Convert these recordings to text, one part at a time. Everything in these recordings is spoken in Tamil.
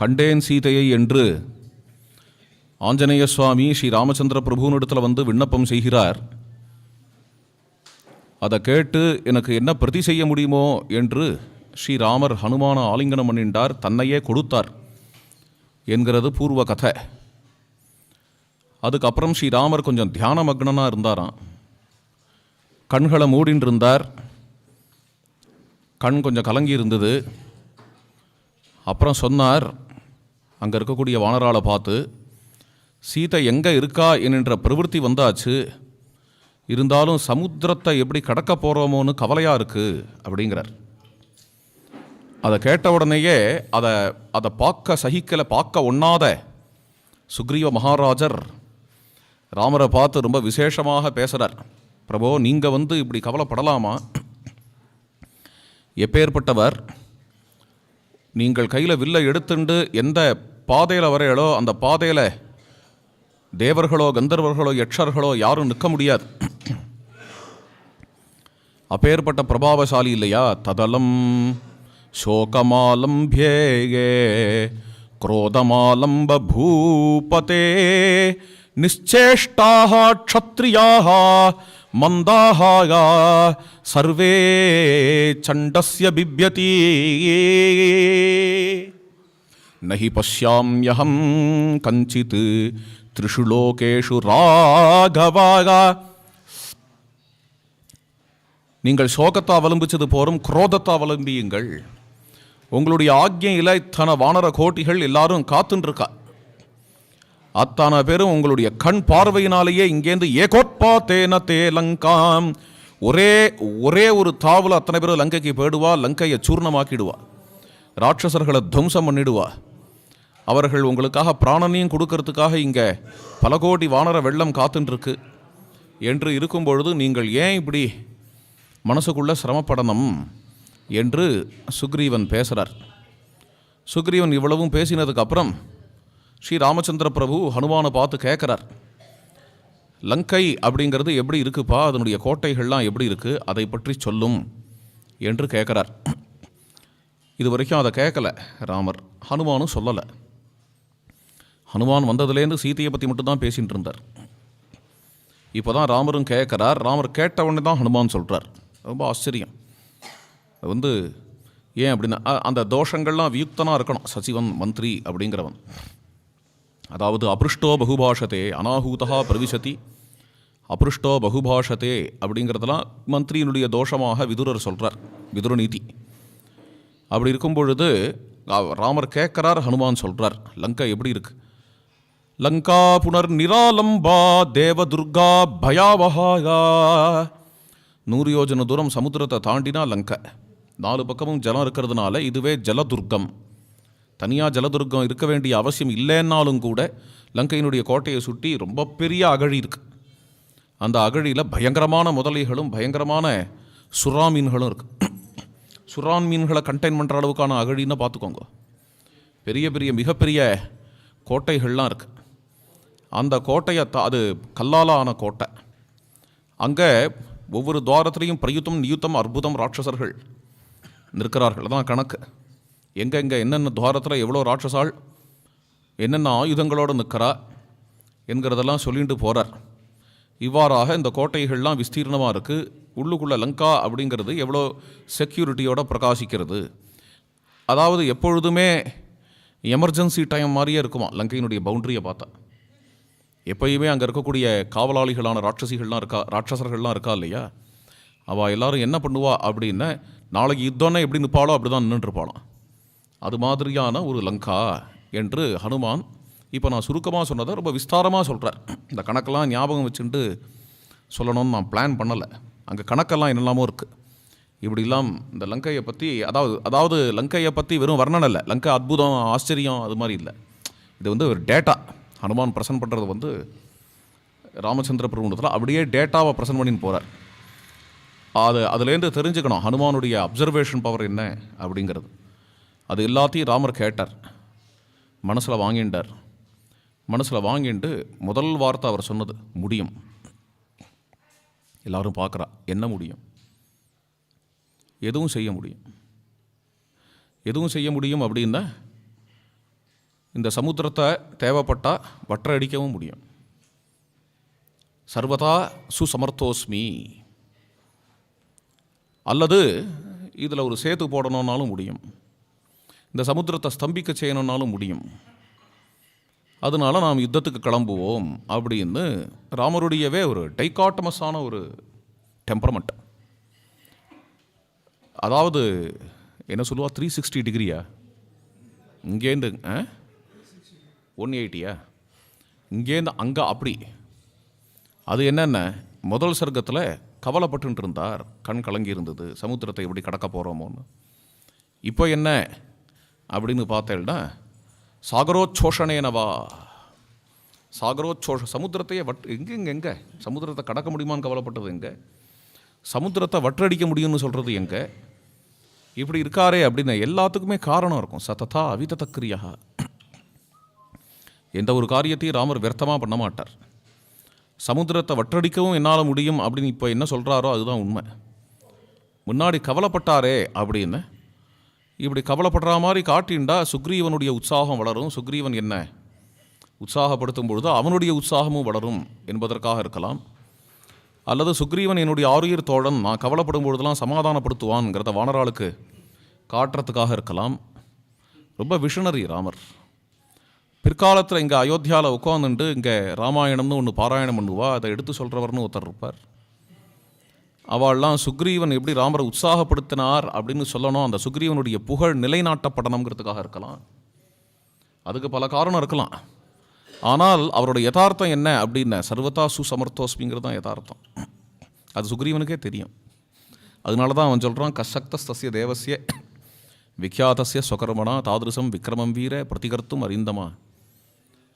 கண்டேன் சீதையை என்று ஆஞ்சநேய சுவாமி ஸ்ரீ ராமச்சந்திர பிரபுனிடத்தில் வந்து விண்ணப்பம் செய்கிறார். அதை கேட்டு எனக்கு என்ன பிரதி செய்ய முடியுமோ என்று ஸ்ரீராமர் ஹனுமான ஆலிங்கனம் பண்ணிண்டார், தன்னையே கொடுத்தார் என்கிறது பூர்வ கதை. அதுக்கப்புறம் ஸ்ரீராமர் கொஞ்சம் தியான மக்னனாக இருந்தாராம். கண்களை மூடின்னு இருந்தார். கண் கொஞ்சம் கலங்கி இருந்தது. அப்புறம் சொன்னார், அங்கே இருக்கக்கூடிய வானராளை பார்த்து, சீதை எங்கே இருக்கா என்கின்ற பிரவೃತ್ತಿ வந்தாச்சு, இருந்தாலும் சமுத்திரத்தை எப்படி கடக்க போகிறோமோன்னு கவலையாக இருக்குது அப்படிங்கிறார். அதை கேட்ட உடனேயே அதை பார்க்க சகிக்கலை, பார்க்க ஒண்ணாத சுக்ரீவ மகாராஜர் ராமரை பார்த்து ரொம்ப விசேஷமாக பேசுகிறார். பிரபோ, நீங்கள் வந்து இப்படி கவலைப்படலாமா? எப்பேற்பட்டவர் நீங்கள் கையில் வில்லை எடுத்துண்டு எந்த பாதையில் வரையலோ அந்த பாதையில் தேவர்களோ கந்தர்வர்களோ யட்சர்களோ யாரும் நிற்க முடியாது. அப்பேற்பட்ட பிரபாவசாலி இல்லையா? ததலம் சோகமாலம்பியே குரோதமாலம்ப பூபதே நிச்சேஷ்டாஹ க்ஷத்ரியாஹ மந்தாஹ சர்வே சண்டஸ்ய பிப்யதி நஹி பஷ்யாம்யஹம் கஞ்சித் த்ரிஷு லோகேஷு ராகவாக. நீங்கள் சோகத்தை அவலம்பிச்சது போரும், குரோதத்தை அவலம்பியுங்கள். உங்களுடைய ஆக்ஞையில் இத்தனை வானர கோட்டிகள் எல்லாரும் காத்துருக்கா. அத்தனை பேரும் உங்களுடைய கண் பார்வையினாலேயே இங்கேருந்து ஏகோட்பா தேன தே லங்காம், ஒரே ஒரு தாவில் அத்தனை பேரும் லங்கைக்கு போயிடுவா, லங்கையை சூர்ணமாக்கிடுவா, ராட்சசர்களை துவம்சம் பண்ணிடுவா. அவர்கள் உங்களுக்காக பிராணனையும் கொடுக்கறதுக்காக இங்கே பல கோடி வானர வெள்ளம் காத்துருக்கு என்று இருக்கும் பொழுது நீங்கள் ஏன் இப்படி மனசுக்குள்ளே சிரமப்படணும் என்று சுக்ரீவன் பேசுகிறார். சுக்ரீவன் இவ்வளவும் பேசினதுக்கப்புறம் ஸ்ரீ ராமச்சந்திர பிரபு ஹனுமானை பார்த்து கேட்குறார், லங்கை அப்படிங்கிறது எப்படி இருக்குப்பா, அதனுடைய கோட்டைகள்லாம் எப்படி இருக்குது, அதை பற்றி சொல்லும் என்று கேட்குறார். இது வரைக்கும் அதை கேட்கலை ராமர், ஹனுமானும் சொல்லலை. ஹனுமான் வந்ததுலேருந்து சீதையை பற்றி மட்டும்தான் பேசிகிட்டு இருந்தார். இப்போ தான் ராமரும் கேட்குறார். ராமர் கேட்ட உடனே தான் ஹனுமான் சொல்கிறார். ரொம்ப ஆச்சரியம். அது வந்து ஏன் அப்படின்னா, அந்த தோஷங்கள்லாம் வியுக்தனாக இருக்கணும். சசிவன் மந்திரி அப்படிங்கிறவன், அதாவது அபிருஷ்டோ பகுபாஷத்தே அனாஹூதா பிரவிசதி, அபிருஷ்டோ பகுபாஷத்தே அப்படிங்கிறதெல்லாம் மந்திரியினுடைய தோஷமாக விதுரர் சொல்கிறார், விதுர நீதி. அப்படி இருக்கும் பொழுது ராமர் கேட்குறார், ஹனுமான் சொல்கிறார், லங்கா எப்படி இருக்கு? லங்கா புனர் நிராலம்பா தேவதுர்கா பயாவஹா. 100 யோஜன தூரம் சமுத்திரத்தை தாண்டினா லங்கை. 4 பக்கமும் ஜலம் இருக்கிறதுனால இதுவே ஜலதுர்கம். தனியாக ஜலதுர்கம் இருக்க வேண்டிய அவசியம் இல்லைன்னாலும் கூட லங்கையினுடைய கோட்டையை சுற்றி ரொம்ப பெரிய அகழி இருக்குது. அந்த அகழியில் பயங்கரமான முதலைகளும் பயங்கரமான சுறா மீன்களும் இருக்குது. சுறான் மீன்களை கண்டெயின் பண்ணுற அளவுக்கான அகழின்னு பார்த்துக்கோங்க. பெரிய பெரிய மிகப்பெரிய கோட்டைகள்லாம் இருக்குது. அந்த கோட்டையை அது கல்லால் ஆன கோட்டை. அங்கே ஒவ்வொரு துவாரத்திலையும் பிரயுத்தம் நியுத்தம் அற்புதம் ராட்சசர்கள் நிற்கிறார்கள். அதான் கணக்கு. எங்கே என்னென்ன துவாரத்தில் எவ்வளோ ராட்சசால் என்னென்ன ஆயுதங்களோடு நிற்கிறா என்கிறதெல்லாம் சொல்லிட்டு போகிறார். இவ்வாறாக இந்த கோட்டைகள்லாம் விஸ்தீர்ணமாக இருக்குது. உள்ளுக்குள்ளே லங்கா அப்படிங்கிறது எவ்வளோ செக்யூரிட்டியோட பிரகாசிக்கிறது. அதாவது எப்பொழுதுமே எமர்ஜென்சி டைம் மாதிரியே இருக்குமா லங்கையினுடைய பவுண்டரியை பார்த்தா. எப்பயுமே அங்கே இருக்கக்கூடிய காவலாளிகளான ராட்சசர்கள்லாம் இருக்கா இல்லையா, அவள் எல்லாரும் என்ன பண்ணுவா அப்படின்னா, நாளைக்கு யுத்தம்னா எப்படி நிற்பாளோ அப்படி தான் நின்றுருப்பாளாம். அது மாதிரியான ஒரு லங்கா என்று ஹனுமான் இப்போ நான் சுருக்கமாக சொன்னதை ரொம்ப விஸ்தாரமாக சொல்கிறார். இந்த கணக்கெல்லாம் ஞாபகம் வச்சுட்டு சொல்லணும்னு நான் பிளான் பண்ணலை. அங்கே கணக்கெல்லாம் என்னெல்லாமோ இருக்குது. இப்படிலாம் இந்த லங்கையை பற்றி அதாவது லங்கையை பற்றி வெறும் வர்ணனை இல்லை, லங்கை அற்புதம் ஆச்சரியம் அது மாதிரி இல்லை. இது வந்து ஒரு டேட்டா. ஹனுமான் ப்ரெசன்ட் பண்ணுறது வந்து ராமச்சந்திர பிரபுணத்தில் அப்படியே டேட்டாவை ப்ரெசன்ட் பண்ணின்னு போகிறார். அதுலேருந்து தெரிஞ்சுக்கணும் ஹனுமானுடைய அப்சர்வேஷன் பவர் என்ன அப்படிங்கிறது. அது எல்லாத்தையும் ராமர் கேட்டார், மனசில் வாங்கிட்டார். மனசில் வாங்கிட்டு முதல் வார்த்தை அவர் சொன்னது முடியும். எல்லாரும் பார்க்குறா, என்ன முடியும்? எதுவும் செய்ய முடியும். எதுவும் செய்ய முடியும் அப்படின்னா இந்த சமுத்திரத்தை தேவைப்பட்டால் வற்றடிக்கவும் முடியும். சர்வதா சுசமர்த்தோஸ்மி. அல்லது இதில் ஒரு சேது போடணுன்னாலும் முடியும். இந்த சமுத்திரத்தை ஸ்தம்பிக்க செய்யணுன்னாலும் முடியும். அதனால நாம் யுத்தத்துக்கு கிளம்புவோம் அப்படின்னு ராமருடையவே ஒரு டைகாட்டமஸான ஒரு டெம்பரமெண்ட். அதாவது என்ன சொல்லுவா, 360 டிகிரியா, இங்கேருந்து 180யா, இங்கேருந்து அங்கே அப்படி. அது என்னென்ன, முதல் சர்க்கத்தில் கவலைப்பட்டு இருந்தார், கண் கலங்கி இருந்தது, சமுத்திரத்தை எப்படி கடக்க போகிறோமோன்னு. இப்போ என்ன அப்படின்னு பார்த்தேன்னா, சாகரோச்சோஷனேனவா, சமுத்திரத்தையே எங்கே சமுத்திரத்தை கடக்க முடியுமான்னு கவலைப்பட்டது எங்கே, சமுத்திரத்தை வற்றடிக்க முடியும்னு சொல்கிறது எங்கே, இப்படி இருக்காரே அப்படின்னு எல்லாத்துக்குமே காரணம் இருக்கும். சததா அவிததக்கிரியா. எந்த ஒரு காரியத்தையும் ராமர் வியர்த்தமாக பண்ண மாட்டார். சமுத்திரத்தை வற்றடிக்கவும் என்னால் முடியும் அப்படின்னு இப்போ என்ன சொல்கிறாரோ அதுதான் உண்மை. முன்னாடி கவலைப்பட்டாரே அப்படின்னு இப்படி கவலைப்படுற மாதிரி காட்டிண்டா சுக்ரீவனுடைய உற்சாகம் வளரும். சுக்ரீவன் என்ன உற்சாகப்படுத்தும் பொழுது அவனுடைய உற்சாகமும் வளரும் என்பதற்காக இருக்கலாம். அல்லது சுக்ரீவன் என்னுடைய ஆருயிர் தோழன், நான் கவலைப்படும் பொழுதெல்லாம் சமாதானப்படுத்துவான்ங்கிறத வானராளுக்கு காட்டுறதுக்காக இருக்கலாம். ரொம்ப விஷனரி ராமர். பிற்காலத்தில் இங்கே அயோத்தியாவில் உட்காந்துட்டு இங்கே ராமாயணம்னு ஒன்று பாராயணம் பண்ணுவா, அதை எடுத்து சொல்கிறவர்னு ஒருத்தர் இருப்பார். அவள்லாம் சுக்ரீவன் எப்படி ராமரை உற்சாகப்படுத்தினார் அப்படின்னு சொல்லணும், அந்த சுக்ரீவனுடைய புகழ் நிலைநாட்டப்படணுங்கிறதுக்காக இருக்கலாம். அதுக்கு பல காரணம் இருக்கலாம். ஆனால் அவரோட யதார்த்தம் என்ன அப்படின்னு, சர்வதா சுசமர்த்தோஸ்மிங்கிறது தான் யதார்த்தம். அது சுக்ரீவனுக்கே தெரியும். அதனால தான் அவன் சொல்கிறான், கசக்தஸ்ய தேவசிய விக்யாதஸ்ய ஸ்வகர்மனா தாதிருசம் விக்ரமம் வீர பிரதிகர்த்தும் அறிந்தமா.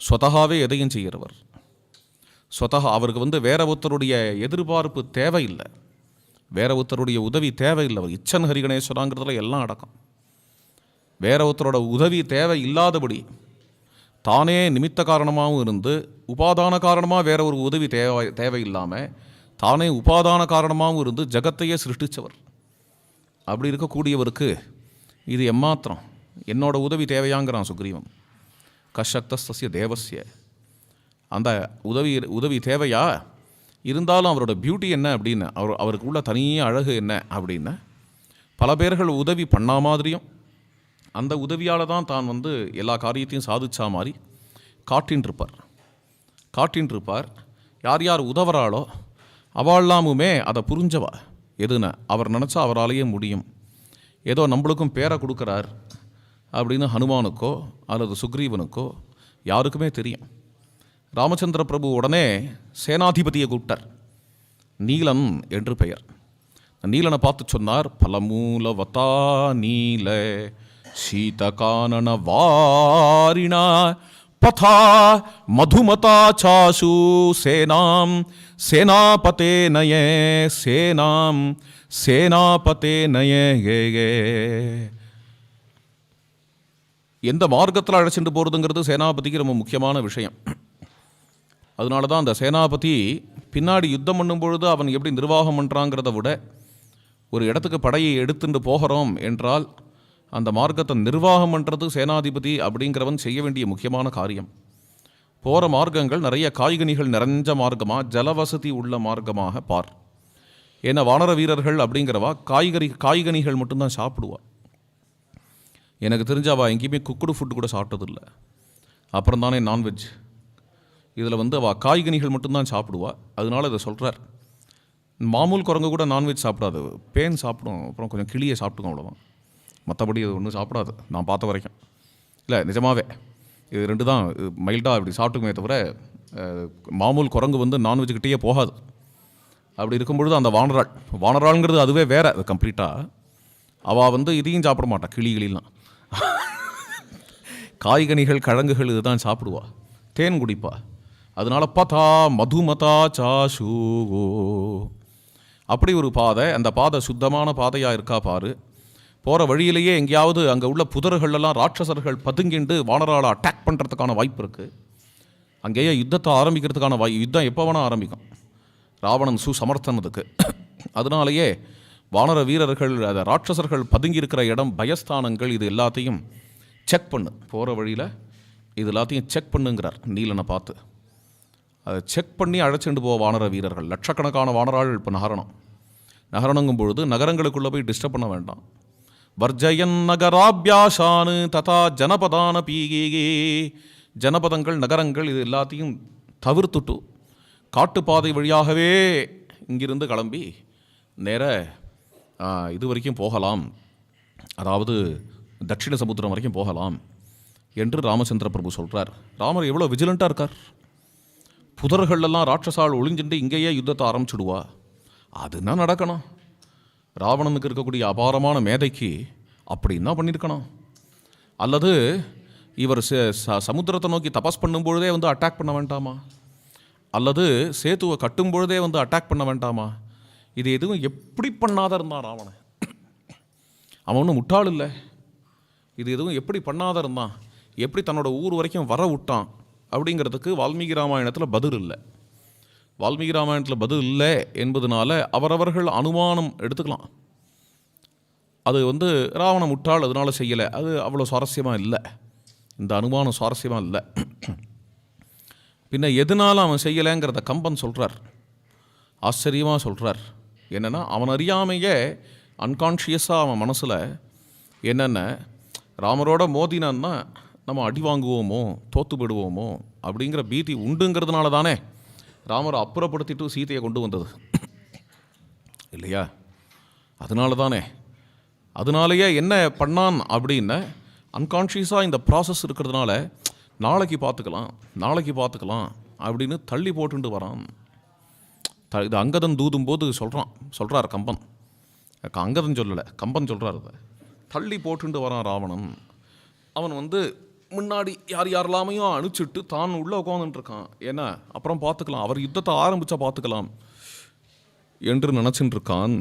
ஸ்வதகாவே எதையும் செய்கிறவர். ஸ்வதகா அவருக்கு வேற ஒருத்தருடைய எதிர்பார்ப்பு தேவையில்லை, வேற ஒருத்தருடைய உதவி தேவையில்லை. அவர் இச்சன் ஹரிகணேஸ்வராங்கிறதுல எல்லாம் அடக்கம். வேற ஒருத்தரோட உதவி தேவை இல்லாதபடி தானே நிமித்த காரணமாகவும் இருந்து உபாதான காரணமாக வேற ஒரு உதவி தேவையில்லாமல் தானே உபாதான காரணமாகவும் இருந்து ஜகத்தையே சிருஷ்டித்தவர். அப்படி இருக்கக்கூடியவருக்கு இது எம்மாத்திரம், என்னோட உதவி தேவையாங்கிறான் சுக்ரீவன். கஷக்தஸ்ய தேவசிய, அந்த உதவி தேவையா இருந்தாலும் அவரோட பியூட்டி என்ன அப்படின்னு, அவருக்கு உள்ள தனியே அழகு என்ன அப்படின்னு, பல பேர்கள் உதவி பண்ணா மாதிரியும் அந்த உதவியால் தான் தான் எல்லா காரியத்தையும் சாதிச்சா மாதிரி காட்டின்னு இருப்பார். யார் யார் உதவுறாளோ அவள்லாமுமே அதை புரிஞ்சவா. எதுன்னு அவர் நினச்சா அவராலேயே முடியும். ஏதோ நம்மளுக்கும் பேரை கொடுக்குறார் அப்படின்னு ஹனுமானுக்கோ அல்லது சுக்ரீவனுக்கோ யாருக்குமே தெரியும். ராமச்சந்திர பிரபு உடனே சேனாதிபதியை கூப்பிட்டார். நீலன் என்று பெயர். நீலனை பார்த்து சொன்னார், பலமூலவதா நீல சீதகானன வாரிணா பதா மதுமதா சாசு சேனாம் சேனாபதே நயே சேனாம் சேனாபதே நயே. எந்த மார்க்கத்தில் அழைச்சிட்டு போகிறதுங்கிறது சேனாபதிக்கு ரொம்ப முக்கியமான விஷயம். அதனால தான் அந்த சேனாபதி பின்னாடி யுத்தம் பண்ணும் பொழுது அவன் எப்படி நிர்வாகம் பண்ணுறாங்கிறத விட, ஒரு இடத்துக்கு படையை எடுத்துட்டு போகிறோம் என்றால் அந்த மார்க்கத்தை நிர்வாகம் பண்ணுறது சேனாதிபதி அப்படிங்கிறவன் செய்ய வேண்டிய முக்கியமான காரியம். போகிற மார்க்கங்கள் நிறைய காய்கனிகள் நிறைஞ்ச மார்க்கமாக, ஜலவசதி உள்ள மார்க்கமாக பார். ஏன்னா வானர வீரர்கள் அப்படிங்கிறவா காய்கனிகள் மட்டும்தான் சாப்பிடுவா. எனக்கு தெரிஞ்சாவா எங்கேயுமே குக்குடு ஃபுட்டு கூட சாப்பிட்டதில்லை. அப்புறம் தானே நான்வெஜ். இதில் அவள் காய்கனிகள் மட்டும்தான் சாப்பிடுவா. அதனால இதை சொல்கிறார். மாமூல் குரங்கு கூட நான்வெஜ் சாப்பிடாது, பேன் சாப்பிடும், அப்புறம் கொஞ்சம் கிளியை சாப்பிட்டுக்கும், அவ்வளோதான். மற்றபடி அது ஒன்றும் சாப்பிடாது நான் பார்த்த வரைக்கும். இல்லை நிஜமாகவே இது ரெண்டு தான் மைல்டாக இப்படி சாப்பிட்டுக்குமே தவிர மாமூல் குரங்கு நான்வெஜ்கிட்டேயே போகாது. அப்படி இருக்கும்பொழுது அந்த வானராள்ங்கிறது அதுவே வேற, அது கம்ப்ளீட்டாக. அவள் இதையும் சாப்பிட மாட்டா, கிளிகளெலாம் காய்கனிகள் கிழங்குகள் இதுதான் சாப்பிடுவா, தேன் குடிப்பா. அதனால பதா மதுமதா சாசு. அப்படி ஒரு பாதை, அந்த பாதை சுத்தமான பாதையாக இருக்கா பாரு. போகிற வழியிலேயே எங்கேயாவது அங்கே உள்ள புதர்களெல்லாம் ராட்சசர்கள் பதுங்கிண்டு வானராளை அட்டாக் பண்ணுறதுக்கான வாய்ப்பு இருக்குது. அங்கேயே யுத்தத்தை ஆரம்பிக்கிறதுக்கான யுத்தம் எப்போ வேணால் ஆரம்பிக்கும். ராவணன் சுசமர்த்தனதுக்கு. அதனாலேயே வானர வீரர்கள், அதை ராட்சசர்கள் பதுங்கி இருக்கிற இடம், பயஸ்தானங்கள், இது எல்லாத்தையும் செக் பண்ணு. போகிற வழியில் இது எல்லாத்தையும் செக் பண்ணுங்கிறார் நீலனை பார்த்து. அதை செக் பண்ணி அழைச்சிட்டு போக வானர வீரர்கள், லட்சக்கணக்கான வானராள் இப்போ நகரணுங்கும் பொழுது நகரங்களுக்குள்ளே போய் டிஸ்டர்ப் பண்ண வேண்டாம். வர்ஜயன் நகராபியாசானு ததா ஜனபதான பீகே, ஜனபதங்கள் நகரங்கள் இது எல்லாத்தையும் தவிர்த்துட்டு காட்டுப்பாதை வழியாகவே இங்கிருந்து கிளம்பி நேர இது வரைக்கும் போகலாம், அதாவது தட்சிண சமுத்திரம் வரைக்கும் போகலாம் என்று ராமச்சந்திர பிரபு சொல்கிறார். ராமர் எவ்வளோ விஜிலண்ட்டாக இருக்கார். புதர்களெல்லாம் ராட்சசால் ஒளிஞ்சுட்டு இங்கேயே யுத்தத்தை ஆரம்பிச்சுடுவா, அதுனா நடக்கணும். ராவணனுக்கு இருக்கக்கூடிய அபாரமான மேதைக்கு அப்படின்னா பண்ணியிருக்கணும். அல்லது இவர் சமுத்திரத்தை நோக்கி தபஸ் பண்ணும்பொழுதே வந்து அட்டாக் பண்ண வேண்டாமா? அல்லது சேத்துவை கட்டும் பொழுதே வந்து அட்டாக் பண்ண வேண்டாமா? இது எதுவும் எப்படி பண்ணாத இருந்தான் ராவணன். அவன் ஒன்றும் முட்டாள் இல்லை. இது எதுவும் எப்படி பண்ணாத இருந்தான், எப்படி தன்னோட ஊர் வரைக்கும் வர விட்டான் அப்படிங்கிறதுக்கு வால்மீகி ராமாயணத்தில் பதில் இல்லை. வால்மீகி ராமாயணத்தில் பதில் இல்லை என்பதனால அவரவர்கள் அனுமானம் எடுத்துக்கலாம். அது வந்து ராவண முட்டாள் அதனால செய்யலை, அது அவ்வளோ சுவாரஸ்யமாக இல்லை. இந்த அனுமானம் சுவாரஸ்யமாக இல்லை. பின்ன எதனால் அவன் செய்யலைங்கிறத கம்பன் சொல்கிறார், ஆச்சரியமாக சொல்கிறார். என்னென்னா அவன் அறியாமையே அன்கான்ஷியஸாக அவன் மனசில் என்னென்ன ராமரோட மோதினான்னா நம்ம அடி வாங்குவோமோ தோற்று போயிடுவோமோ அப்படிங்கிற பீதி உண்டுங்கிறதுனால தானே ராமரை அப்புறப்படுத்திட்டு சீதையை கொண்டு வந்தது இல்லையா? அதனால தானே. அதனாலேயே என்ன பண்ணான் அப்படின்னு அன்கான்ஷியஸாக இந்த ப்ராசஸ் இருக்கிறதுனால நாளைக்கு பார்த்துக்கலாம் அப்படின்னு தள்ளி போட்டுட்டு வரான். இது அங்கதன் தூதும் போது சொல்கிறார் கம்பன். அங்கதன் சொல்லலை, கம்பன் சொல்கிறார். அதை தள்ளி போட்டுட்டு வரான் ராவணன். அவன் வந்து முன்னாடி யாரெல்லாமையும் அனுப்பிச்சிட்டு தான் உள்ளே உட்காந்துட்டுருக்கான். ஏன்னா அப்புறம் பார்த்துக்கலாம், அவர் யுத்தத்தை ஆரம்பித்தா பார்த்துக்கலாம் என்று நினச்சின்னு இருக்கான்.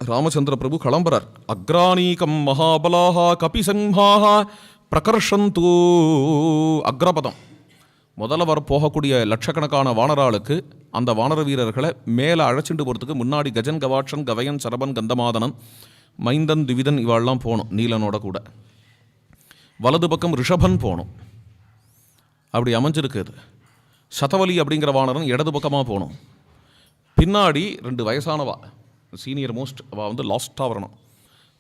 ராமச்சந்திர பிரபு கிளம்புறார். அக்ராணீகம் மகாபலாஹா கபிசங்காஹ பிரகர்ஷந்து, அக்ரபதம் முதல்ல வர போகக்கூடிய லட்சக்கணக்கான வானராளுக்கு அந்த வானர வீரர்களை மேலே அழைச்சிட்டு போகிறதுக்கு முன்னாடி கஜன் கவாட்சன் கவயன் சரபன் கந்தமாதனன் மைந்தன் திவிதன் இவாள்லாம் போகணும் நீலனோட கூட. வலது பக்கம் ரிஷபன் போகணும். அப்படி அமைஞ்சிருக்குது. சதவலி அப்படிங்கிற வானரன் இடது பக்கமாக போகணும். பின்னாடி 2 வயசானவா, சீனியர் மோஸ்ட், அவள் வந்து லாஸ்ட்டாக வரணும்.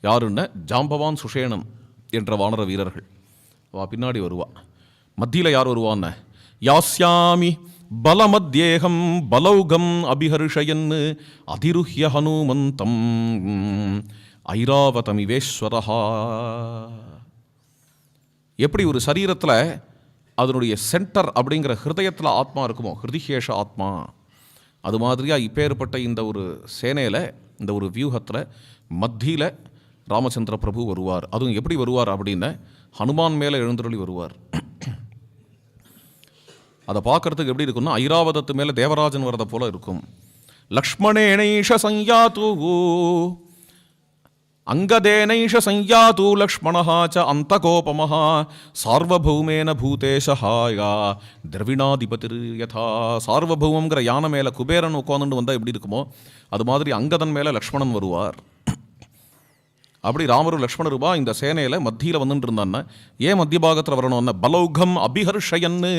யாருன்னா ஜாம்பவான் சுஷேனன் என்ற வானர வீரர்கள். அவள் பின்னாடி வருவா. மத்தியில் யார் வருவான்னு, யாஸ்யாமி பலமத்யேகம் பலௌகம் அபிஹர்ஷயன் அதிருஹ்ய ஹனுமந்தம் ஐராவதமிவேஸ்வரஹா. எப்படி ஒரு சரீரத்தில் அதனுடைய சென்டர் அப்படிங்கிற ஹிருதயத்தில் ஆத்மா இருக்குமோ, ஹிருதிஹேஷ ஆத்மா, அது மாதிரியாக இப்பேற்பட்ட இந்த ஒரு சேனையில், இந்த ஒரு வியூகத்தில் மத்தியில் ராமச்சந்திர பிரபு வருவார். அதுவும் எப்படி வருவார் அப்படின்னு ஹனுமான் மேலே எழுந்தருளி வருவார். அதை பார்க்கறதுக்கு எப்படி இருக்குன்னா ஐராவதத்து மேலே தேவராஜன் வரதை போல இருக்கும். லக்ஷ்மணேனைஷ சஞ்யாத்து அங்கதேனைஷ சஞ்யாத்து லக்ஷ்மணஹா ச அந்தகோபமஹ சார்வபௌமேன பூதேஷஹாயா திரவிணாதிபதிர் யதா. சார்வபௌமங்கிற யானை மேலே குபேரன் உட்காந்துட்டு வந்தால் எப்படி இருக்குமோ அது மாதிரி அங்கதன் மேலே லக்ஷ்மணன் வருவார். அப்படி ராமரும் லக்ஷ்மணருபா இந்த சேனையில் மத்தியில் வந்துட்டு இருந்தான்னா, ஏன் மத்திய பாகத்தில் வரணும்னா பலௌகம் அபிஹர்ஷயன்னு,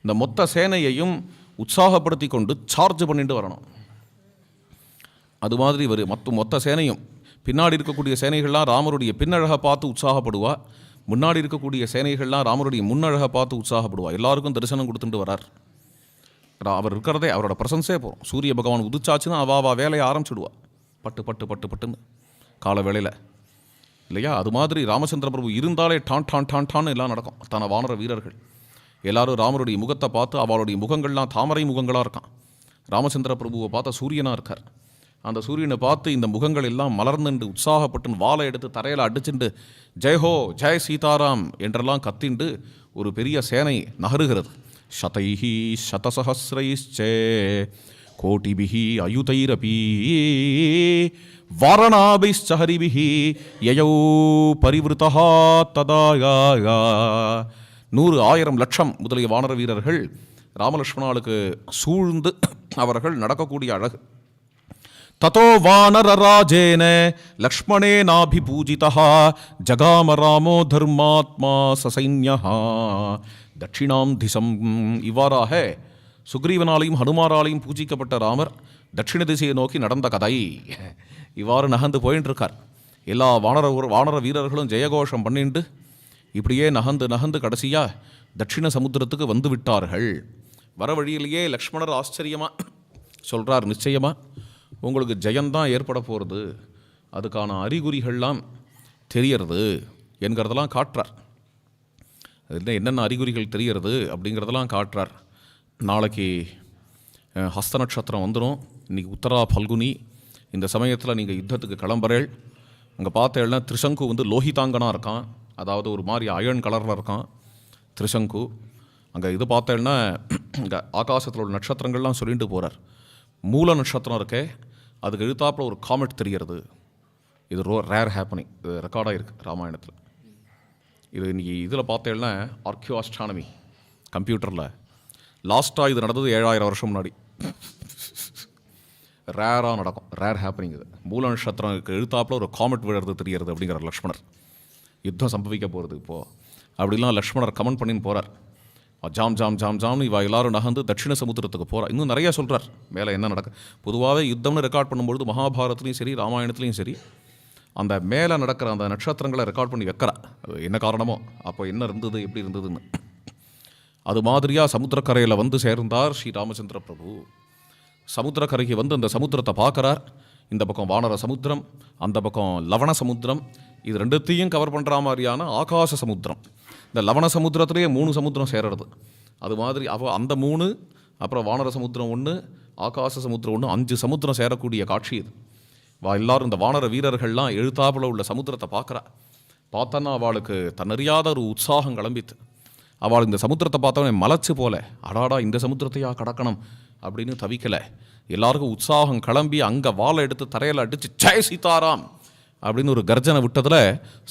இந்த மொத்த சேனையையும் உற்சாகப்படுத்தி கொண்டு சார்ஜ் பண்ணிட்டு வரணும். அது மாதிரி மொத்த சேனையும் பின்னாடி இருக்கக்கூடிய சேனைகள்லாம் ராமருடைய பின்னழகை பார்த்து உற்சாகப்படுவா, முன்னாடி இருக்கக்கூடிய சேனைகள்லாம் ராமருடைய முன்னழகை பார்த்து உற்சாகப்படுவா. எல்லாருக்கும் தரிசனம் கொடுத்துட்டு வரார். அவர் இருக்கிறதே அவரோட பிரசன்ஸே போகும். சூரிய பகவான் உதிச்சாச்சுன்னா அவா வேலையை ஆரம்பிச்சுடுவா, பட்டு பட்டு பட்டு பட்டுன்னு கால வேளையில் இல்லையா? அது மாதிரி ராமச்சந்திர பிரபு இருந்தாலே டான் டான் டான் டான்னு எல்லாம் நடக்கும். தன வானர வீரர்கள் எல்லாரும் ராமருடைய முகத்தை பார்த்து, அவளுடைய முகங்கள்லாம் தாமரை முகங்களாக இருக்கான். ராமச்சந்திர பிரபுவை பார்த்தா சூரியனாக இருக்கார். அந்த சூரியனை பார்த்து இந்த முகங்கள் எல்லாம் மலர்ந்துண்டு உற்சாகப்பட்டு வாழை எடுத்து தரையில் அடிச்சுண்டு ஜெய்ஹோ ஜெய் சீதாராம் என்றெல்லாம் கத்திண்டு ஒரு பெரிய சேனை நகருகிறது. சதைஹி சதசஹஸ்ரைச்சே கோட்டிபிஹி அயுதைரபி வாரணாபிஷ்சஹரிபிஹி யயௌ பரிவிருத்தஹா ததாயா. 100, 1000, லட்சம் முதலிய வானர வீரர்கள் ராமலக்ஷ்மணாளுக்கு சூழ்ந்து அவர்கள் நடக்கக்கூடிய அழகு, ததோ வானரராஜேன லக்ஷ்மணேனாபிபூஜிதः ஜகாம ராமோ தர்மாத்மா சசைன்யः தட்சிணாம் திசம். இவ்வாறாக சுக்ரீவனாலையும் ஹனுமாராலையும் பூஜிக்கப்பட்ட ராமர் தட்சிண திசையை நோக்கி நடந்த கதை. இவ்வாறு நகர்ந்து போயின்னு இருக்கார். எல்லா வானர வீரர்களும் ஜெயகோஷம் பண்ணிட்டு இப்படியே நகர்ந்து கடைசியாக தட்சிண சமுத்திரத்துக்கு வந்து விட்டார்கள். வர வழியிலேயே லக்ஷ்மணர் ஆச்சரியமாக சொல்கிறார், நிச்சயமாக உங்களுக்கு ஜெயந்தான் ஏற்பட போகிறது, அதுக்கான அறிகுறிகள்லாம் தெரியறது என்கிறதெல்லாம் காட்டுறார். அது என்னென்ன அறிகுறிகள் தெரியறது அப்படிங்கிறதெல்லாம் காட்டுறார். நாளைக்கு ஹஸ்த நட்சத்திரம் வந்துடும். இன்றைக்கி உத்தரா பல்குனி. இந்த சமயத்தில் நீங்கள் யுத்தத்துக்கு கிளம்புறேள். அங்கே பார்த்தேன்னா திரிசங்கு வந்து லோஹிதாங்கனாக இருக்கான், அதாவது ஒரு மாதிரி அயன் கலரில் இருக்கான் திரிசங்கு. அங்கே இது பார்த்தேன்னா இங்கே ஆகாசத்தில் உள்ள நட்சத்திரங்கள்லாம் சொல்லிட்டு போகிறார். மூல நட்சத்திரம் இருக்கே, அதுக்கு எழுத்தாப்பில் ஒரு காமெட் தெரிகிறது. இது ரேர் ஹேப்பனிங், இது ரெக்கார்டாக இருக்குது ராமாயணத்தில். இது இன்றைக்கி இதில் பார்த்தேன்னா ஆர்கியோ ஆஸ்ட்ரானமி கம்ப்யூட்டரில் லாஸ்ட்டாக இது நடந்தது 7000 வருஷம் முன்னாடி. ரேராக நடக்கும், ரேர் ஹேப்பனிங் இது. மூல நட்சத்திரத்துக்கு எழுத்தாப்பில் ஒரு காமெட் விழுறது தெரிகிறது அப்படிங்கிற லக்ஷ்மணர். யுத்தம் சம்பவிக்க போகிறது இப்போது அப்படிலாம் லக்ஷ்மணர் கமெண்ட் பண்ணின்னு போகிறார். ஜாம் ஜாம் ஜாம் ஜாம்னு இவா எல்லாரும் நகர்ந்து தட்சிண சமுத்திரத்துக்கு போகிறார். இன்னும் நிறையா சொல்கிறார் மேலே என்ன நடக்க. பொதுவாகவே யுத்தம்னு ரெக்கார்ட் பண்ணும்பொழுது மகாபாரதத்துலேயும் சரி ராமாயணத்துலேயும் சரி அந்த மேலே நடக்கிற அந்த நட்சத்திரங்களை ரெக்கார்ட் பண்ணி வைக்கிறா. அது என்ன காரணமோ, அப்போ என்ன இருந்தது எப்படி இருந்ததுன்னு. அது மாதிரியாக சமுத்திரக்கரையில் வந்து சேர்ந்தார் ஸ்ரீ ராமச்சந்திர பிரபு. சமுத்திரக்கரைக்கு வந்து அந்த சமுத்திரத்தை பார்க்குறார். இந்த பக்கம் வானர சமுத்திரம், அந்த பக்கம் லவண சமுத்திரம். இது ரெண்டுத்தையும் கவர் பண்ணுற மாதிரியான ஆகாச சமுத்திரம். இந்த லவண சமுத்திரத்திலேயே 3 சமுத்திரம் சேருறது. அது மாதிரி அந்த 3, அப்புறம் வானர சமுத்திரம் 1, ஆகாச சமுத்திரம் 1, 5 சமுத்திரம் சேரக்கூடிய காட்சி இது. எல்லாரும் இந்த வானர வீரர்கள்லாம் எழுத்தாப்பில் உள்ள சமுத்திரத்தை பார்க்குறா. பார்த்தோன்னா அவளுக்கு தன்னறியாத ஒரு உற்சாகம் கிளம்பித்து. அவள் இந்த சமுத்திரத்தை பார்த்தவனே மலைச்சு போல, அடாடா இந்த சமுத்திரத்தையா கடக்கணும் அப்படின்னு தவிக்கலை. எல்லாருக்கும் உற்சாகம் கிளம்பி அங்கே வாழை எடுத்து தரையில் அடித்து ஜெய் சீதாராம் அப்படின்னு ஒரு கர்ஜனை விட்டதில்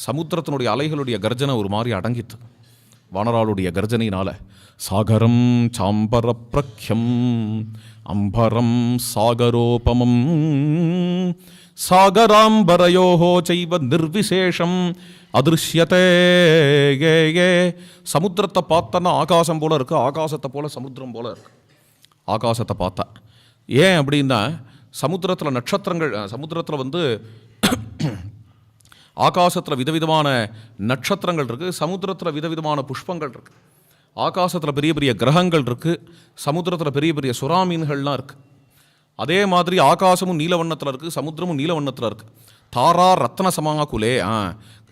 சமுத்திரத்தினுடைய அலைகளுடைய கர்ஜனை ஒரு மாதிரி அடங்கித்து. வானராளுடைய கர்ஜனையினால சாகரம் சாம்பர பிரக்யம் அம்பரம் சாகரோபமம் சாகராம்பரயோஹோ சைவ நிர்விசேஷம் அதிருஷ்யத்தே. சமுத்திரத்தை பார்த்தோன்னா ஆகாசம் போல இருக்குது, ஆகாசத்தை போல சமுத்திரம் போல இருக்குது. ஆகாசத்தை பார்த்தா ஏன் அப்படின்னா சமுத்திரத்தில் நட்சத்திரங்கள், சமுத்திரத்தில் வந்து ஆகாசத்தில் விதவிதமான நட்சத்திரங்கள் இருக்குது, சமுத்திரத்தில் விதவிதமான புஷ்பங்கள் இருக்குது. ஆகாசத்தில் பெரிய பெரிய கிரகங்கள் இருக்குது, சமுத்திரத்தில் பெரிய பெரிய சுறாமீன்கள்லாம் இருக்குது. அதே மாதிரி ஆகாசமும் நீலவண்ணத்தில் இருக்குது, சமுத்திரமும் நீலவண்ணத்தில் இருக்குது. தாரா ரத்ன சமாகுலே.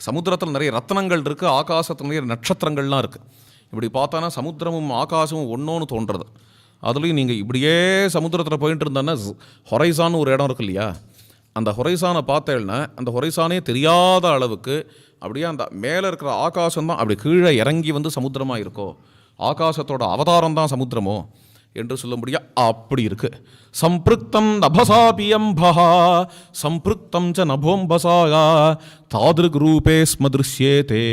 சமுத்திரத்தில் நிறைய ரத்னங்கள் இருக்குது, ஆகாசத்தில் நிறைய நட்சத்திரங்கள்லாம் இருக்குது. இப்படி பார்த்தானா சமுத்திரமும் ஆகாசமும் ஒன்றோன்னு தோன்றுறது. அதுலேயும் நீங்கள் இப்படியே சமுத்திரத்தில் போயிட்டு இருந்தோன்னா ஹொரைசான்னு ஒரு இடம் இருக்கு இல்லையா, அந்த ஹொரைசானை பார்த்தேன்னா அந்த ஹொரைசானே தெரியாத அளவுக்கு அப்படியே அந்த மேலே இருக்கிற ஆகாசம் தான் அப்படி கீழே இறங்கி வந்து சமுத்திரமாக இருக்கோ, ஆகாசத்தோட அவதாரம் தான் சமுத்திரமோ என்று சொல்லும்படியா அப்படி இருக்கு. சம்பிருக்தம் நபசாபியம்பா சம்பிருக்தம் ச நபோம்பசாயா தாதிருக் ரூபே ஸ்மதிருஷ்யேதே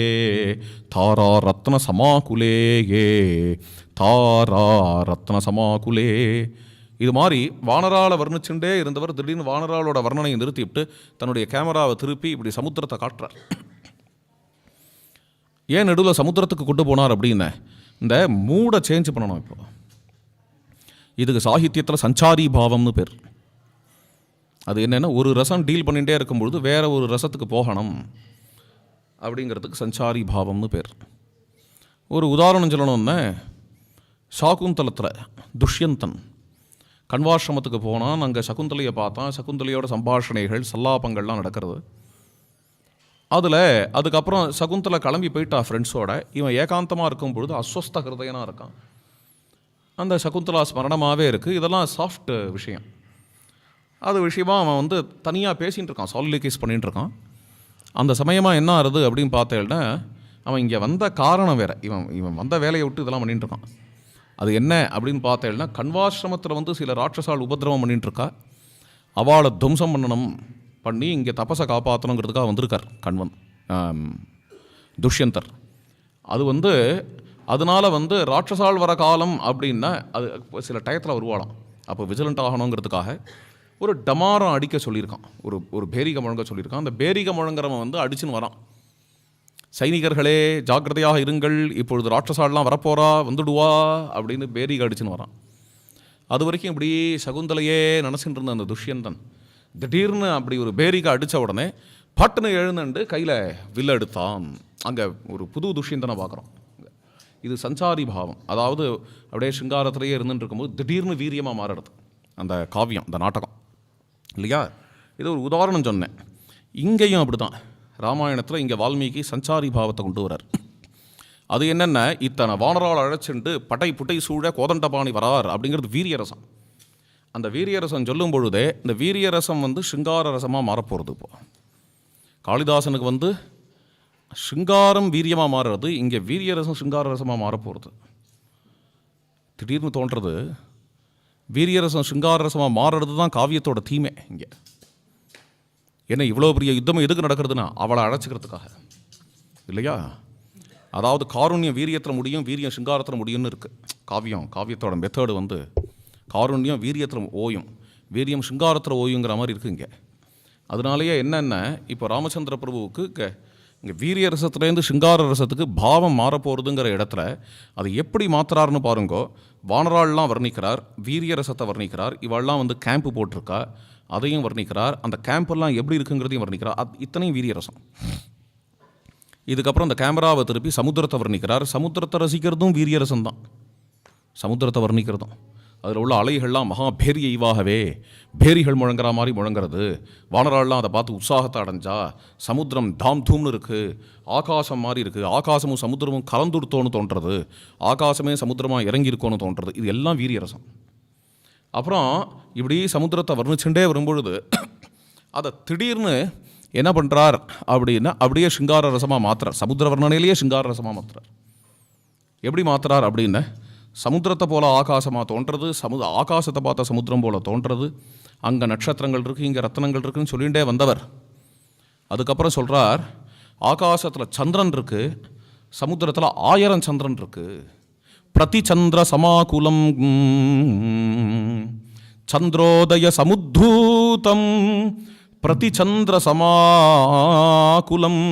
தாரா ரத்ன சமாகுலே தாரா ரத்ன சமாகுலே. இது மாதிரி வானராளை வர்ணிச்சுட்டே இருந்தவர் திடீர்னு வானராளோட வர்ணனையை நிறுத்திவிட்டு தன்னுடைய கேமராவை திருப்பி இப்படி சமுத்திரத்தை காட்டுறார். ஏன் நடுவில் சமுத்திரத்துக்கு கொண்டு போனார் அப்படின்னு இந்த மூடை சேஞ்ச் பண்ணணும். இப்போ இதுக்கு சாகித்யத்தில் சஞ்சாரி பாவம்னு பேர். அது என்னென்னா ஒரு ரசம் டீல் பண்ணிகிட்டே இருக்கும்பொழுது வேற ஒரு ரசத்துக்கு போகணும் அப்படிங்கிறதுக்கு சஞ்சாரி பாவம்னு பேர். ஒரு உதாரணம் சொல்லணும்னா சாகுந்தலத்தில் துஷ்யந்தன் கண்வாசிரமத்துக்கு போனான். அங்கே சகுந்தலையை பார்த்தான். சகுந்தலையோட சம்பாஷணைகள் சல்லாபங்கள்லாம் நடக்கிறது. அதுக்கப்புறம் சகுந்தலை கிளம்பி போயிட்டா ஃப்ரெண்ட்ஸோட. இவன் ஏகாந்தமாக இருக்கும் பொழுது அஸ்வஸ்த ஹிருதயனாக இருக்கான். அந்த சகுந்தலா ஸ்மரணமாகவே இருக்குது. இதெல்லாம் சாஃப்ட் விஷயம். அது விஷயமாக அவன் வந்து தனியாக பேசிகிட்டு இருக்கான், சாலிலிகேஸ் பண்ணிகிட்டு இருக்கான். அந்த சமயமாக என்ன ஆறுது அப்படின்னு பார்த்தேன்னா அவன் இங்கே வந்த காரணம் வேறு. இவன் வந்த வேலையை விட்டு இதெல்லாம் பண்ணிகிட்டு இருக்கான். அது என்ன அப்படின்னு பார்த்தேன்னா கண்வாசிரமத்தில் வந்து சில ராட்சசால் உபதிரவம் பண்ணிகிட்ருக்கா. அவளை துவம்சம் பண்ணி இங்கே தபசை காப்பாற்றணுங்கிறதுக்காக வந்திருக்கார் கண்வன் துஷ்யந்தர். அது வந்து அதனால் வந்து ராட்சசால் வர காலம் அப்படின்னா அது சில டயத்தில் வருவாளாம். அப்போ விஜிலண்ட் ஆகணுங்கிறதுக்காக ஒரு டமாரம் அடிக்க சொல்லியிருக்கான், ஒரு பேரிகை முழங்க சொல்லியிருக்கான். அந்த பேரிகை முழங்குறவன் வந்து அடிச்சுன்னு வரான். சைனிகர்களே ஜாக்கிரதையாக இருங்கள், இப்பொழுது ராட்சசாலாம் வரப்போறா, வந்துடுவா அப்படின்னு பேரிகை அடிச்சுன்னு வரான். அது வரைக்கும் இப்படி சகுந்தலையே நினச்சிட்டு இருந்த அந்த துஷ்யந்தன் திடீர்னு அப்படி ஒரு பேரிகை அடித்த உடனே பட்டுன்னு எழுந்துண்டு கையில் வில்ல எடுத்தான். அங்கே ஒரு புது துஷ்யந்தனை பார்க்குறோம். இது சஞ்சாரி பாவம், அதாவது அப்படியே சிங்காரத்திலேயே இருந்துட்டு இருக்கும்போது திடீர்னு வீரியமாக மாறுறது அந்த காவியம், அந்த நாடகம் இல்லையா. இது ஒரு உதாரணம் சொன்னேன். இங்கேயும் அப்படி தான் ராமாயணத்தில் இங்கே வால்மீகி சஞ்சாரி பாவத்தை கொண்டு வரார். அது என்னென்ன, இத்தனை வானரால் அழைச்சிட்டு படை புட்டை சூழ கோதண்டபாணி வரார் அப்படிங்கிறது வீரியரசம். அந்த வீரியரசம் சொல்லும் பொழுதே இந்த வீரியரசம் வந்து சிங்கார ரசமாக மாறப்போகிறது. இப்போது காளிதாசனுக்கு வந்து சிங்காரம் வீரியமாக மாறுறது, இங்கே வீரியரசம் சிங்கார ரசமாக மாறப்போகிறது. திடீர்னு தோன்றது வீரியரசம் சிங்கார ரசமாக மாறுறது தான் காவியத்தோட தீமை இங்கே. ஏன்னா இவ்வளோ பெரிய யுத்தம் எதுக்கு நடக்கிறதுனா அவளை அழைச்சிக்கிறதுக்காக இல்லையா. அதாவது காருண்யம் வீரியத்தில் முடியும், வீரியம் சிங்காரத்தில் முடியும்னு இருக்குது காவியத்தோட மெத்தேடு வந்து காருண்யம் வீரியத்தில் ஓயும், வீரியம் சிங்காரத்தில் ஓயுங்கிற மாதிரி இருக்குது இங்கே. அதனாலேயே என்னென்ன இப்போ ராமச்சந்திர பிரபுவுக்கு இங்கே வீரிய ரசத்துலேருந்து சிங்கார ரசத்துக்கு பாவம் மாறப்போகிறதுங்கிற இடத்துல அது எப்படி மாற்றுறாருன்னு பாருங்கோ. வானராள்லாம் வர்ணிக்கிறார், வீரிய ரசத்தை வர்ணிக்கிறார், இவெல்லாம் வந்து கேம்ப்பு போட்டிருக்கா அதையும் வர்ணிக்கிறார், அந்த கேம்பெல்லாம் எப்படி இருக்குங்கிறதையும் வர்ணிக்கிறார். இத்தனையும் வீரிய ரசம். இதுக்கப்புறம் அந்த கேமராவை திருப்பி சமுத்திரத்தை வர்ணிக்கிறார். சமுத்திரத்தை ரசிக்கிறதும் வீரிய ரசம்தான், சமுத்திரத்தை வர்ணிக்கிறதும். அதில் உள்ள அலைகள்லாம் மகா பேரிய இவாகவே பேரிகள் முழங்குற மாதிரி முழங்கிறது. வானராள்லாம் அதை பார்த்து உற்சாகத்தை அடைஞ்சா. சமுத்திரம் தாம் தூம்னு இருக்குது, ஆகாசம் மாதிரி இருக்குது, ஆகாசமும் சமுத்திரமும் கலந்துடுத்தோன்னு தோன்றது, ஆகாசமே சமுத்திரமாக இறங்கியிருக்கோன்னு தோன்றது. இது எல்லாம் வீரியரசம். அப்புறம் இப்படி சமுத்திரத்தை வர்ணிச்சுட்டே வரும்பொழுது அதை திடீர்னு என்ன பண்ணுறார் அப்படின்னா அப்படியே சிங்கார ரசமாக மாற்றுறார். சமுத்திர வர்ணனையிலேயே சிங்கார ரசமாக மாற்றுறார். எப்படி மாற்றுறார் அப்படின்னா சமுத்திரத்தை போல் ஆகாசமாக தோன்றது, ஆகாசத்தை பார்த்த சமுத்திரம் போல் தோன்றது, அங்கே நட்சத்திரங்கள் இருக்குது, இங்கே ரத்னங்கள் இருக்குதுன்னு சொல்லிகிட்டே வந்தவர் அதுக்கப்புறம் சொல்கிறார் ஆகாசத்தில் சந்திரன் இருக்குது, சமுத்திரத்தில் 1000 சந்திரன் இருக்குது. பிரதி சந்திர சமாகுலம் சந்திரோதய சமுத்தூதம் பிரதி சந்திர சமாகுலம்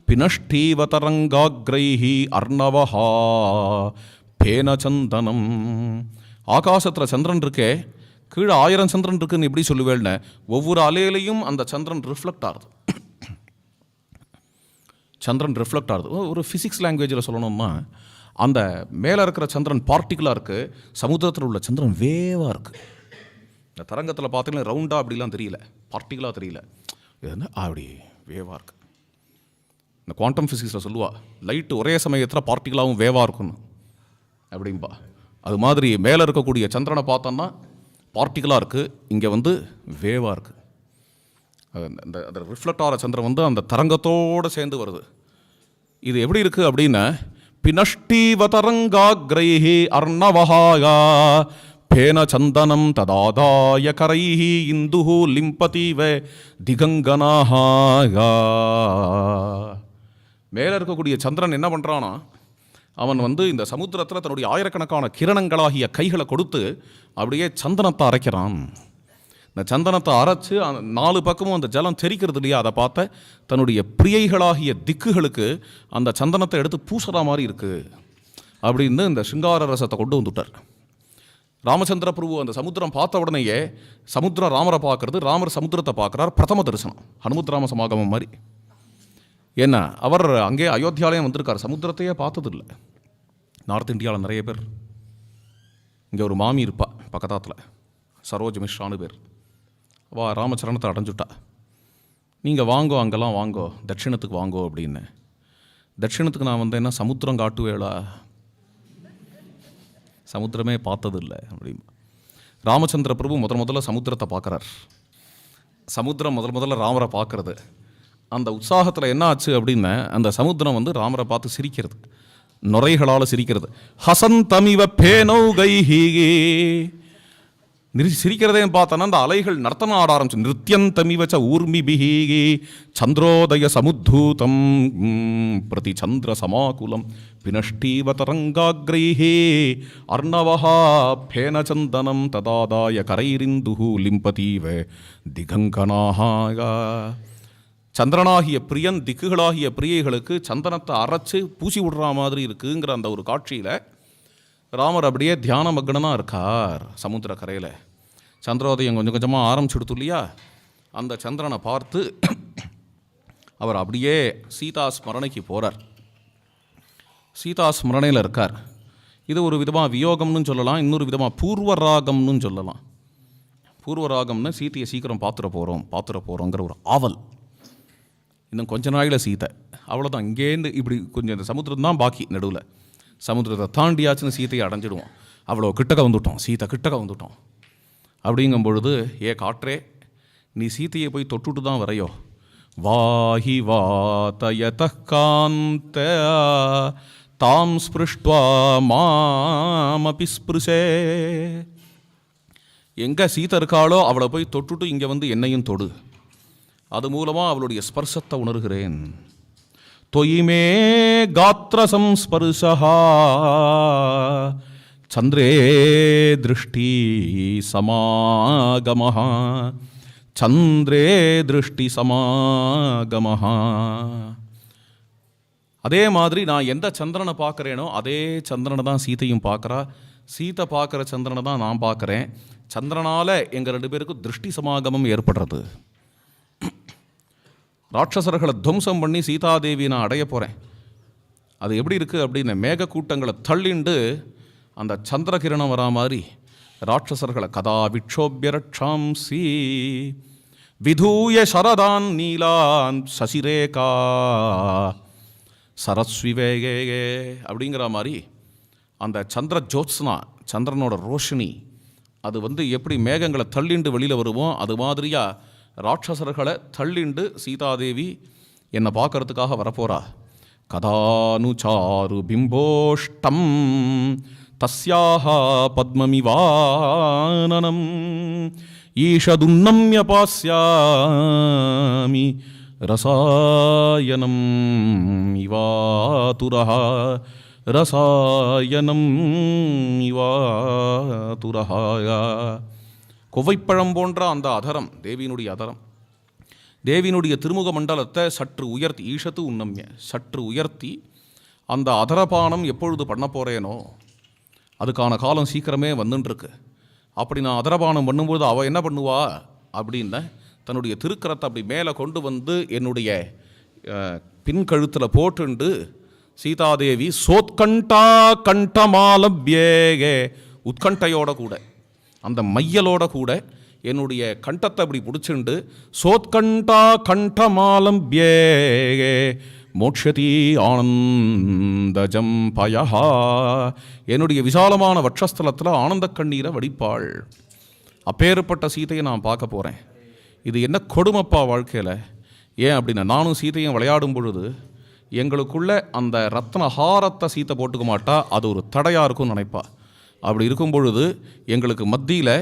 பினஷ்டீவதரங்காக்ரைஹி அர்ணவஹா பேனச்சந்தனம். ஆகாசத்தில் சந்திரன் இருக்கே, கீழே 1000 சந்திரன் இருக்குன்னு எப்படி சொல்லுவேன்னு ஒவ்வொரு அலையிலையும் அந்த சந்திரன் ரிஃப்ளெக்ட் ஆகுது. சந்திரன் ரிஃப்ளெக்ட் ஆகுது. ஒரு ஃபிசிக்ஸ் லாங்குவேஜில் சொல்லணும்னா அந்த மேலே இருக்கிற சந்திரன் பார்ட்டிக்கலாக இருக்குது, சமுத்திரத்தில் உள்ள சந்திரன் வேவாக இருக்குது. இந்த தரங்கத்தில் பார்த்தீங்கன்னா ரவுண்டாக அப்படிலாம் தெரியல, பார்ட்டிக்கலாக தெரியல, இது அப்படி வேவாக இருக்குது. இந்த குவாண்டம் ஃபிசிக்ஸில் சொல்லுவா லைட்டு ஒரே சமயத்தில் பார்ட்டிக்கலாகவும் வேவாக இருக்குன்னு அப்படின்பா. அது மாதிரி மேலே இருக்கக்கூடிய சந்திரனை பார்த்தோன்னா பார்ட்டிக்கலாக இருக்குது, இங்கே வந்து வேவாக இருக்குது. அந்த ரிஃப்ளெக்ட் ஆகிற சந்திரன் வந்து அந்த தரங்கத்தோடு சேர்ந்து வருது. இது எப்படி இருக்குது அப்படின்னா பினஷ்டீவதரங்காக்ரைஹி அர்ணவஹாயா பேனச்சந்தனம் ததாதாய கரைஹி இந்துஹு லிம்பதீவ திகங்கனாஹாயா. மேலே இருக்கக்கூடிய சந்திரன் என்ன பண்ணுறான்னா அவன் வந்து இந்த சமுத்திரத்தில் தன்னுடைய ஆயிரக்கணக்கான கிரணங்களாகிய கைகளை கொடுத்து அப்படியே சந்தனத்தை அரைக்கிறான். இந்த சந்தனத்தை அரைச்சு 4 பக்கமும் அந்த ஜலம் தெரிக்கிறது இல்லையா, அதை பார்த்த தன்னுடைய பிரியைகளாகிய திக்குகளுக்கு அந்த சந்தனத்தை எடுத்து பூசுகிற மாதிரி இருக்குது அப்படின்னு இந்த சிங்கார ரசத்தை கொண்டு வந்துட்டார். ராமச்சந்திர பிரபு அந்த சமுத்திரம் பார்த்த உடனேயே சமுத்திரம் ராமரை பார்க்கறது, ராமர் சமுத்திரத்தை பார்க்குறார். பிரதம தரிசனம் ஹனுமத் ராம சமாகமம் மாதிரி. ஏன்னா அவர் அங்கே அயோத்தியாலயம் வந்திருக்கார், சமுத்திரத்தையே பார்த்ததில்லை. நார்த் இந்தியாவில் நிறைய பேர். இங்கே ஒரு மாமி இருப்பா பக்கத்தாத்தில், சரோஜ் மிஸ்ரான்னு பேர். அவள் ராமச்சரணத்தை அடைஞ்சுட்டா. நீங்கள் வாங்கோ, அங்கெல்லாம் வாங்கோ, தட்சிணத்துக்கு வாங்கோ அப்படின்னு. தட்சிணத்துக்கு நான் வந்தேன்னா சமுத்திரம் காட்டுவேளா, சமுத்திரமே பார்த்ததில்லை அப்படின்பா. ராமச்சந்திர பிரபு முதல்ல சமுத்திரத்தை பார்க்குறார். சமுத்திரம் முதல்ல ராமரை பார்க்குறது. அந்த உற்சாகத்தில் என்ன ஆச்சு அப்படின்னா அந்த சமுத்திரம் வந்து ராமரை பார்த்து சிரிக்கிறது, நுரைகளால் சிரிக்கிறது. ஹசந்தமிவ பேனௌகைஹி சிரிக்கிறதேன்னு பார்த்தோன்னா அந்த அலைகள் நர்த்தனம் ஆட ஆரம்பிச்சு. நிருத்தியந்தமிவச்ச ஊர்மிபிஹி சந்திரோதய சமுத்தூதம் பிரதி சந்திர சமாகுலம் பினஷ்டீவ தரங்காக்ரைஹே அர்ணவஹா பேனச்சந்தனம் ததாதாய கரைரிந்துஹு லிம்பதீவ திகங்கனாஹாயா. சந்திரனாகிய பிரியன் திக்குகளாகிய பிரியைகளுக்கு சந்தனத்தை அரைச்சு பூசி விடுற மாதிரி இருக்குங்கிற அந்த ஒரு காட்சியில் ராமர் அப்படியே தியான மக்னனாக இருக்கார் சமுத்திர கரையில். சந்திரோதயம் கொஞ்சம் கொஞ்சமாக ஆரம்பிச்சுடுத்து இல்லையா, அந்த சந்திரனை பார்த்து அவர் அப்படியே சீதா ஸ்மரணைக்கு போகிறார். சீதா ஸ்மரணையில் இருக்கார். இது ஒரு விதமாக வியோகம்னு சொல்லலாம், இன்னொரு விதமாக பூர்வராகம்னு சொல்லலாம். பூர்வராகம்னு சீதையை சீக்கிரம் பார்த்துட போகிறோங்கிற ஒரு ஆவல். இன்னும் கொஞ்ச நாளில் சீதை அவ்வளோதான், இங்கேருந்து இப்படி கொஞ்சம் இந்த சமுத்திரம் தான் பாக்கி, நடுவில் சமுத்திரத்தை தாண்டியாச்சுன்னு சீதையை அடைஞ்சிடுவோம். அவ்வளோ கிட்டக்க வந்துவிட்டோம், சீதை கிட்டக்க வந்துவிட்டோம். அப்படிங்கும் பொழுது, ஏ காற்றே, நீ சீதையை போய் தொட்டுட்டு தான் வரையோ. வாஹி வாதயத காந்த தாம் ஸ்பிருஷ்ட்வா மாமபி ஸ்பிருஷே. எங்கே சீதை இருக்காளோ அவளை போய் தொட்டுட்டு இங்கே வந்து என்னையும் தொடு. அது மூலமாக அவளுடைய ஸ்பர்சத்தை உணர்கிறேன். தொயிமே காத்திர சம்ஸ்பர்ஷா சந்திரே திருஷ்டி சமாகமஹ சந்திரே திருஷ்டி சமாகமஹ. அதே மாதிரி நான் எந்த சந்திரனை பார்க்குறேனோ அதே சந்திரனை தான் சீதையும் பார்க்குறா. சீதை பார்க்குற சந்திரனை தான் நான் பார்க்குறேன். சந்திரனால் எங்கள் 2 பேருக்கும் திருஷ்டி சமாகமம் ஏற்படுறது. ராட்சசர்களை துவம்சம் பண்ணி சீதாதேவி நான் அடைய போகிறேன். அது எப்படி இருக்குது அப்படின்னு மேக கூட்டங்களை தள்ளிண்டு அந்த சந்திரகிரணம் வரா மாதிரி ராட்சசர்களை கதா விக்ஷோபியரட்சாம்சி விதூய சரதான் நீலான் சசிரேகா சரஸ்விவேகே அப்படிங்கிற மாதிரி அந்த சந்திர ஜோத்ஸ்னா, சந்திரனோட ரோஷினி, அது எப்படி மேகங்களை தள்ளிண்டு வெளியில் வருவோம், அது மாதிரியாக ராட்சசர்களை தள்ளிண்டு சீதாதேவி என்னை பார்க்கறதுக்காக வரப்போறா. கதானுச்சாரு பிம்போஷ்டம் தஸ்யாக பத்மமிவானனம் ஈஷதுன்னம்ய பாஸ்யாமி ரசாயனம் இவாதுரஹ ரசாயனம் இவாதுரஹ. கொவ்வைப்பழம் போன்ற அந்த அதரம், தேவியினுடைய அதரம், தேவியினுடைய திருமுக மண்டலத்தை சற்று உயர்த்தி, ஈஷத்து உன்னம்ய சற்று உயர்த்தி அந்த அதரபானம் எப்பொழுது பண்ண போகிறேனோ அதுக்கான காலம் சீக்கிரமே வந்துட்டுருக்கு. அப்படி நான் அதரபானம் பண்ணும்போது அவள் என்ன பண்ணுவா அப்படின்ன தன்னுடைய திருக்கரத்தை அப்படி மேலே கொண்டு வந்து என்னுடைய பின்கழுத்தில் போட்டுண்டு சீதாதேவி சோத்கண்டா கண்டமாலப்யேகே, உத்கண்டையோட கூட அந்த மையலோட கூட என்னுடைய கண்டத்தை அப்படி பிடிச்சிண்டு சோத்கண்டா கண்டமாலம் பியே மோட்சதி ஆனந்தஜம் பயஹா, என்னுடைய விசாலமான வட்சஸ்தலத்தில் ஆனந்த கண்ணீரை வடிப்பாள். அப்பேற்பட்ட சீதையை நான் பார்க்க போகிறேன். இது என்ன கொடுமைப்பா வாழ்க்கையில். ஏன் அப்படின்னா, நானும் சீதையும் விளையாடும் பொழுது எங்களுக்குள்ள அந்த ரத்ன ஹாரத்தை சீத்தை போட்டுக்க மாட்டா, அது ஒரு தடையாக இருக்கும்னு நினைப்பா. அப்படி இருக்கும் பொழுது எங்களுக்கு மத்தியில்